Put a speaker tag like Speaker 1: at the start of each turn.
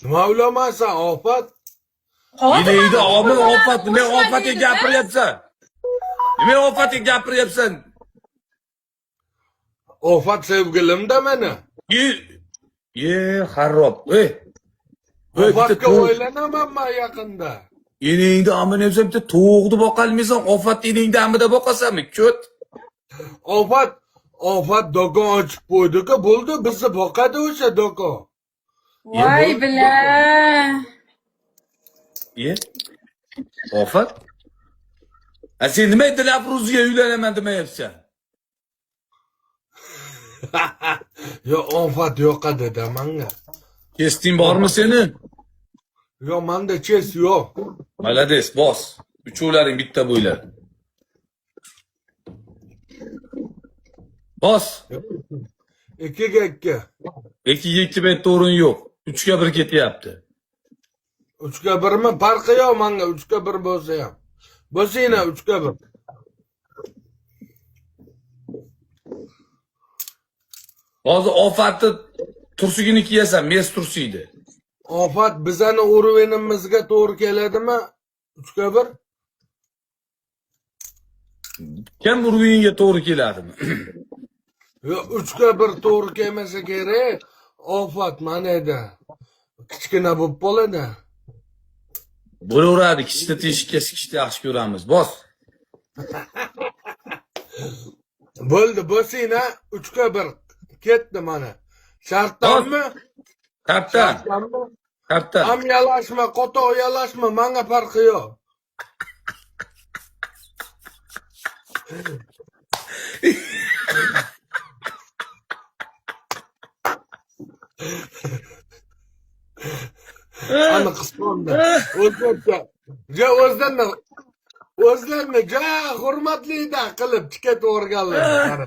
Speaker 1: Nima o'ylamaysan, ofat?
Speaker 2: Yiningda omil ofat, nima ofatga gapiryapsan? Nima ofatga gapiryapsan?
Speaker 1: Ofat sevgilimda meni.
Speaker 2: Ye, xarob.
Speaker 1: Ofatga o'ylanaman men yaqinda.
Speaker 2: Yiningda omil desa bitta to'g'ni boqolmaysan, ofat yiningda amida boqasanmi? Ko't.
Speaker 1: Ofat do'kon ochib qo'ydi-ku, bo'ldi, bizni boqadi o'sha do'kon.
Speaker 3: Voy bila.
Speaker 2: Ye. Ofat? Sen nima dilab Ruziga uylanaman demayapsan?
Speaker 1: Yo, ofat yo'qadi-da menga.
Speaker 2: Kesting bormi seni?
Speaker 1: Yo, menda ches yo'q.
Speaker 2: Malades, bos. Uchovlaring bitta bo'ylar. Bos.
Speaker 1: 2 ga 2.
Speaker 2: 2 ga 2 betda o'rin yo'q. 3 ga 1 ketyapti.
Speaker 1: 3 ga 1 mi? Farqi yo'q menga 3 ga 1 bo'lsa ham. Bo'lsina 3 ga 1.
Speaker 2: Hozir ofatni tursigini kiyasan, mes tursiydi.
Speaker 1: Ofat bizani o'rvenimizga to'g'ri keladimi? 3 ga 1.
Speaker 2: Kim urvingga to'g'ri keladimi?
Speaker 1: Yo, 3 ga 1 to'g'ri kelmasa kerak. Ofat mana edi. Kichkina bo'lib qoladi.
Speaker 2: Bo'laveradi, kichikda teshikka sikishni yaxshi ko'ramiz. Bos.
Speaker 1: Bo'ldi, bo'lsina 3 ga 1. Ketdi mana. Shartdanmi?
Speaker 2: Kaptan. Kaptan.
Speaker 1: Ham yalashma, qo'toq yalashma, menga farqi yo'q. Ana qisqonda. O'zlarini ja hurmatli-da qilib tiket o'rganlar.